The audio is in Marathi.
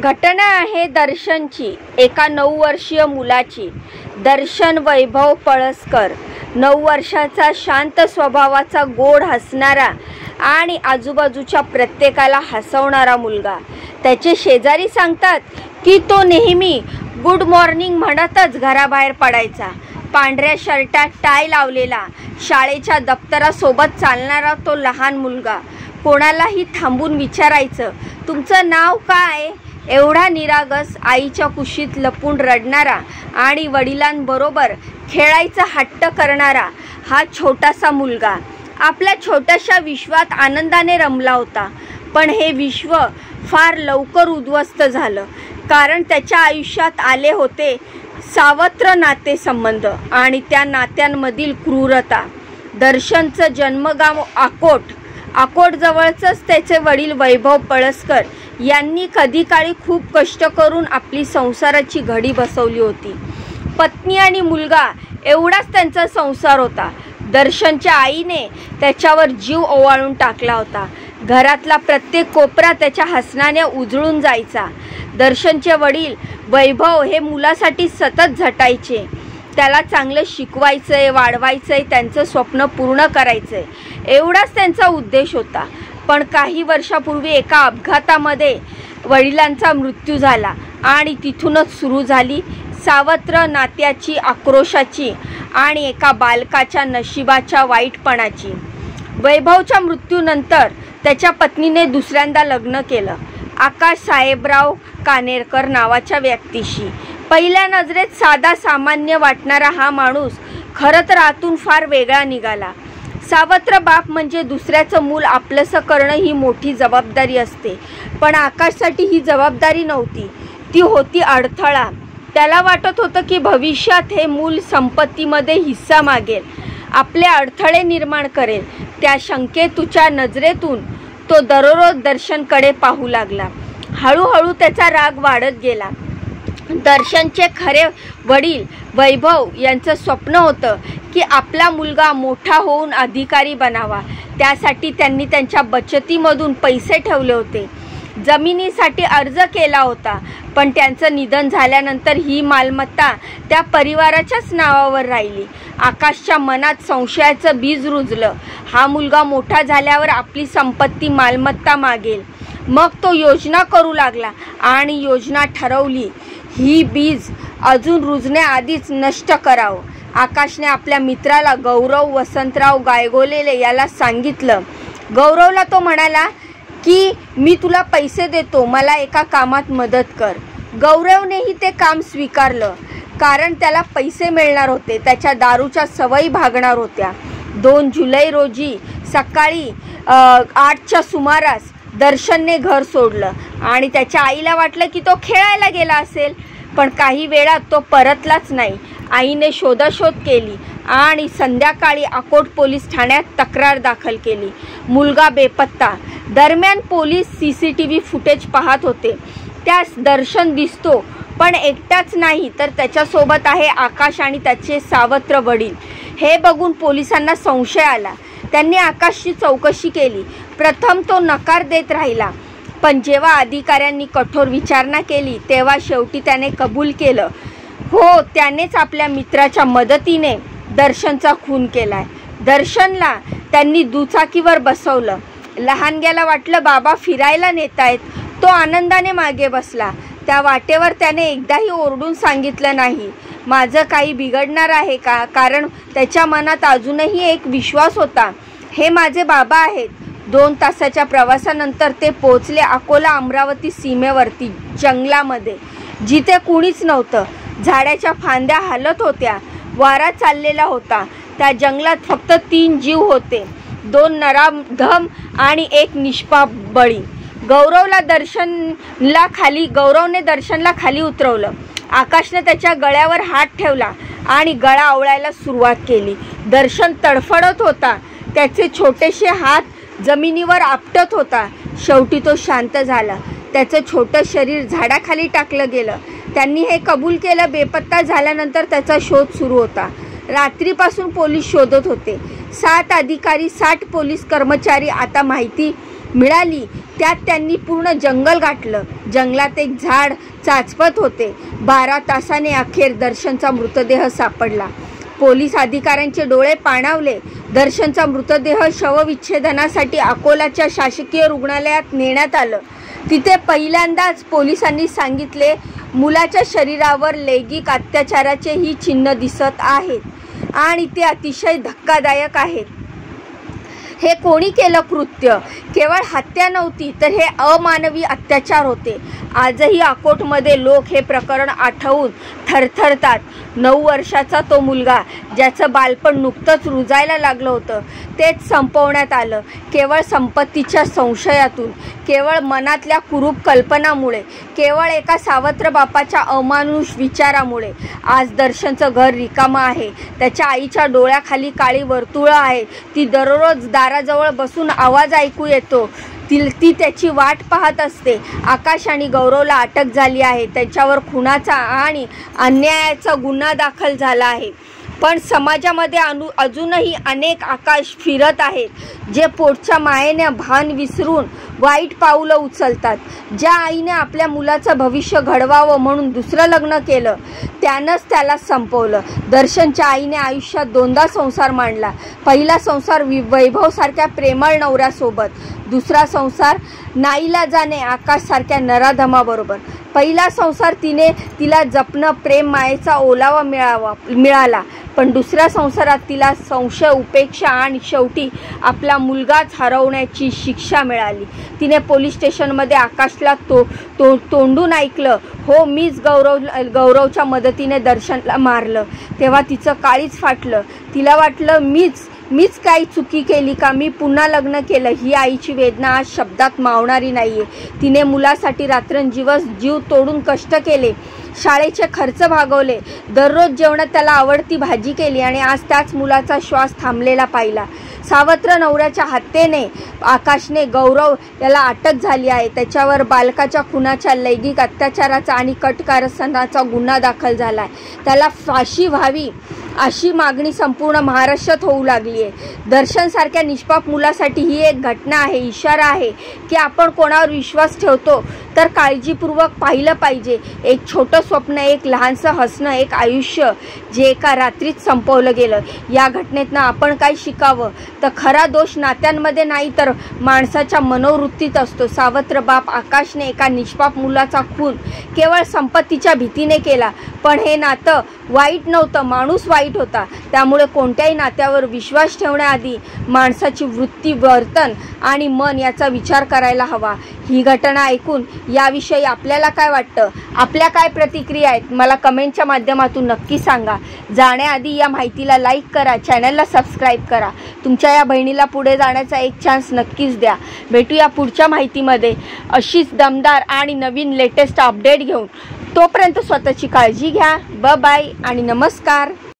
घटना आहे दर्शनची, एका 9 वर्षीय मुलाची। दर्शन वैभव पळसकर, 9 वर्षाचा, शांत स्वभावाचा, गोड हसणारा आणि आजूबाजूच्या प्रत्येकाला हसवणारा मुलगा। त्याचे शेजारी सांगतात की तो नेहमी गुड मॉर्निंग म्हणतच घराबाहेर पडायचा। पांढऱ्या शर्टात टाय लावलेला, शाळेच्या दप्तरासोबत चालणारा तो लहान मुलगा कोणालाही थांबून विचारायचं, तुमचं नाव काय? एवढा निरागस, आईच्या कुशीत लपून रडणारा आणि वडिलांबरोबर खेळायचा हट्ट करणारा हा छोटासा मुलगा आपल्या छोट्याशा विश्वात आनंदाने रमला होता। पण हे विश्व फार लवकर उद्ध्वस्त झालं, कारण त्याच्या आयुष्यात आले होते सावत्र नातेसंबंध आणि त्या नात्यांमधील क्रूरता। दर्शनचं जन्मगाव अकोट जवळचंच त्याचे वडील वैभव पळसकर यांनी कधी काळी खूप कष्ट करून आपली संसाराची घडी बसवली होती। पत्नी आणि मुलगा एवढाच त्यांचा संसार होता। दर्शनच्या आईने त्याच्यावर जीव ओवाळून टाकला होता। घरातला प्रत्येक कोपरा त्याच्या हसण्याने उजळून जायचा। दर्शनचे वडील वैभव हे मुलासाठी सतत झटायचे। त्याला चांगलं शिकवायचंय, वाढवायचंय, त्यांचं स्वप्न पूर्ण करायचंय, एवढाच त्यांचा उद्देश होता। पण काही वर्षापूर्वी एका अपघातामध्ये वडिलांचा मृत्यू झाला आणि तिथूनच सुरू झाली सावत्र नात्याची, आक्रोशाची आणि एका बालकाच्या नशिबाच्या वाईटपणाची। वैभवच्या मृत्यूनंतर त्याच्या पत्नीने दुसऱ्यांदा लग्न केलं, आकाश साहेबराव कानेरकर नावाच्या व्यक्तीशी। पहिल्या नजरेत साधा सामान्य वाटणारा हा माणूस खरं तर आतून फार वेगळा निघाला। सावत्र बाप म्हणजे दुसऱ्याचं मूल आपलंसं करणं ही मोठी जबाबदारी असते, पण आकाशसाठी ही जबाबदारी नव्हती, ती होती अडथळा। त्याला वाटत होतं की भविष्यात हे मूल संपत्तीमध्ये हिस्सा मागेल, आपले अडथळे निर्माण करेल। त्या शंकेतूच्या नजरेतून तो दररोज दर्शनकडे पाहू लागला। हळूहळू त्याचा राग वाढत गेला। दर्शनचे खरे वडील वैभव यांचं स्वप्न होतं की आपला मुलगा मोठा होऊन अधिकारी बनावा। त्यासाठी त्यांनी त्यांच्या बचतीमधून पैसे ठेवले होते, जमिनीसाठी अर्ज केला होता। पण त्यांचं निधन झाल्यानंतर ही मालमत्ता त्या परिवाराच्याच नावावर राहिली। आकाशच्या मनात संशयाचं बीज रुजलं, हा मुलगा मोठा झाल्यावर आपली संपत्ती, मालमत्ता मागेल। मग तो योजना करू लागला आणि योजना ठरवली, ही बीज अजून रुजण्याआधीच नष्ट करावं। आकाशने आपल्या मित्राला गौरव वसंतराव गायगोले याला सांगितलं। गौरवला तो म्हणाला की मी तुला पैसे देतो, मला एका कामात मदत कर। गौरवनेही ते काम स्वीकारलं, कारण त्याला पैसे मिळणार होते, त्याच्या दारूच्या सवयी भागणार होत्या। 2 जुलै रोजी सकाळी 8च्या सुमारास दर्शनने घर सोडलं आणि त्याच्या आईला वाटलं की तो खेळायला गेला असेल, पण काही वेळात तो परतलाच नाही। आईने शोधाशोध केली आणि संध्याकाळी अकोट पोलीस ठाण्यात तक्रार दाखल केली। मुलगा बेपत्ता। दरम्यान पोलीस CCTV फुटेज पाहत होते, त्यास दर्शन दिसतो, पण एकटाच नाही तर त्याच्यासोबत आहे आकाश आणि त्याचे सावत्र वडील। हे बघून पोलिसांना संशय आला। त्यांनी आकाशची चौकशी केली। प्रथम तो नकार देत राहिला, पण जेव्हा अधिकाऱ्यांनी कठोर विचारणा केली तेव्हा शेवटी त्याने कबूल केलं, हो, त्यानेच आपल्या मित्राच्या मदतीने दर्शनचा खून केलाय। दर्शनला त्यांनी दुचाकीवर बसवलं। लहानग्याला वाटलं बाबा फिरायला नेतायत, तो आनंदाने मागे बसला। त्या वाटेवर त्याने एकदाही ओरडून सांगितलं नाही, माझं काही बिघडणार आहे का, कारण त्याच्या मनात अजूनही एक विश्वास होता, हे माझे बाबा आहेत। 2 तासाच्या प्रवासानंतर ते पोहोचले अकोला अमरावती सीमेवरती जंगलामध्ये, जिथे कुणीच नव्हतं। झाडाच्या फांद्या हालत होत्या, वारा चाललेला होता। त्या जंगलात फक्त 3 जीव होते, 2 नराधम आणि 1 निष्पाप बळी। गौरवने दर्शनला खाली उतरवलं। आकाशने त्याच्या गळ्यावर हात ठेवला आणि गळा आवळायला सुरुवात केली। दर्शन तडफडत होता, त्याचे छोटेसे हात जमिनीवर आपटत होता। शेवटी तो शांत झाला, त्याचं छोटं शरीर झाडाखाली टाकलं गेलं। त्यांनी हे कबूल केलं, बेपत्ता झाल्यानंतर त्याचा शोध सुरू होता। रात्रीपासून पोलीस शोधत होते। 7 अधिकारी, 60 पोलीस कर्मचारी आता माहिती मिळाली त्यात त्यांनी पूर्ण जंगल गाठलं. जंगलात एक झाड चाचपत होते. 12 तासाने अखेर दर्शनचा मृतदेह सापडला. पोलीस अधिकाऱ्यांचे डोळे पाणावले. दर्शनचा मृतदेह शवविच्छेदनासाठी अकोलाच्या शासकीय रुग्णालयात नेण्यात आलं. तिथे पहिल्यांदाच पोलिसांनी सांगितले, मुलाच्या शरीरावर लैंगिक अत्याचाराचे ही चिन्ह दिसत आहेत आणि ते अतिशय धक्कादायक आहेत. हे कोणी केलं कृत्य? केवळ हत्या नव्हती तर हे अमानवी अत्याचार होते. आजही अकोटमध्ये लोक हे प्रकरण आठवून थरथरतात. 9 वर्षाचा तो मुलगा ज्याचं बालपण नुकतंच रुजायला लागलं होतं, तेच संपवण्यात आलं केवळ संपत्तीच्या संशयातून, केवळ मनातल्या कुरूप कल्पनामुळे, केवळ एका सावत्र बापाच्या अमानुष विचारामुळे. आज दर्शनचं घर रिकामं आहे. त्याच्या आईच्या डोळ्याखाली काळी वर्तुळं आहेत. ती दररोज दाराजवळ बसून आवाज ऐकू येतो. ती त्याची वाट पाहत असते. आकाश आणि गौरवला अटक झाली आहे. त्याच्यावर खुनाचा आणि अन्यायाचा गुन्हा दाखल झाला आहे. पण समाजामध्ये अजूनही अनेक आकाश फिरत आहेत, जे पोटच्या मायेने भान विसरून वाईट पाऊलं उचलतात. ज्या आईने आपल्या मुलाचं भविष्य घडवावं म्हणून दुसरं लग्न केलं, त्यानंच त्याला संपवलं. दर्शनच्या आईने आयुष्यात 2दा संसार मांडला. पहिला संसार वैभवसारख्या प्रेमळ नवऱ्यासोबत, दुसरा संसार नाईलाजाने आकाशसारख्या नराधमाबरोबर. पहिला संसार तिला जपणं, प्रेम, मायेचा ओलावा मिळाला. पण दुसऱ्या संसारात तिला संशय, उपेक्षा आणि शेवटी आपला मुलगाच हरवण्याची शिक्षा मिळाली. तिने पोलीस स्टेशनमध्ये आकाशला तोंडून ऐकलं, हो मीच गौरवच्या मदतीने दर्शनला मारलं. तेव्हा तिचं काळीच फाटलं. तिला वाटलं मीच काही चुकी केली का? मी पुन्हा लग्न केलं. ही आईची वेदना आज शब्दात मावणारी नाहीये. तिने मुलासाठी रात्रंदिवस जीव तोडून कष्ट केले, शाळेचे खर्च भागवले, दररोज जेवणात त्याला आवडती भाजी केली आणि आज त्याच मुलाचा श्वास थांबलेला पाहिला. सावत्र नवऱ्याच्या हत्येने आकाशने गौरव याला अटक झाली आहे. त्याच्यावर बालकाच्या खुनाच्या, लैंगिक अत्याचाराचा आणि कटकारस्थानाचा गुन्हा दाखल झाला आहे. त्याला फाशी व्हावी अशी मागणी संपूर्ण महाराष्ट्रात होऊ लागली आहे. दर्शनसारख्या निष्पाप मुलासाठी ही एक घटना आहे, इशारा आहे की आपण कोणावर विश्वास ठेवतो तर काळजीपूर्वक पाहिलं पाहिजे. एक छोटं स्वप्न, एक लहानसं हसणं, एक आयुष्य जे एका रात्रीत संपवलं गेलं. या घटनेतनं आपण काय शिकावं? तर खरा दोष नात्यांमध्ये नाही तर माणसाच्या मनोवृत्तीत असतो. सावत्र बाप आकाशने एका निष्पाप मुलाचा खून केवळ संपत्तीच्या भीतीने केला. पण हे नातं वाईट नव्हतं, माणूस वाईट होता. त्यामुळे कोणत्याही नात्यावर विश्वास ठेवण्याआधी माणसाची वृत्ती, वर्तन आणि मन याचा विचार करायला हवा. ही घटना ऐकून याविषयी आपल्याला काय वाटतं? आपल्या काय प्रतिक्रिया आहेत? मला कमेंटच्या माध्यमातून नक्की सांगा. जाण्याआधी या माहितीला लाईक करा, चॅनलला सबस्क्राईब करा. तुमच्या या बहिणीला पुढे जाण्याचा एक चान्स नक्कीच द्या. भेटूया पुढच्या माहितीमध्ये अशीच दमदार आणि नवीन लेटेस्ट अपडेट घेऊन. तोपर्यंत स्वतःची काळजी घ्या. बाय आणि नमस्कार.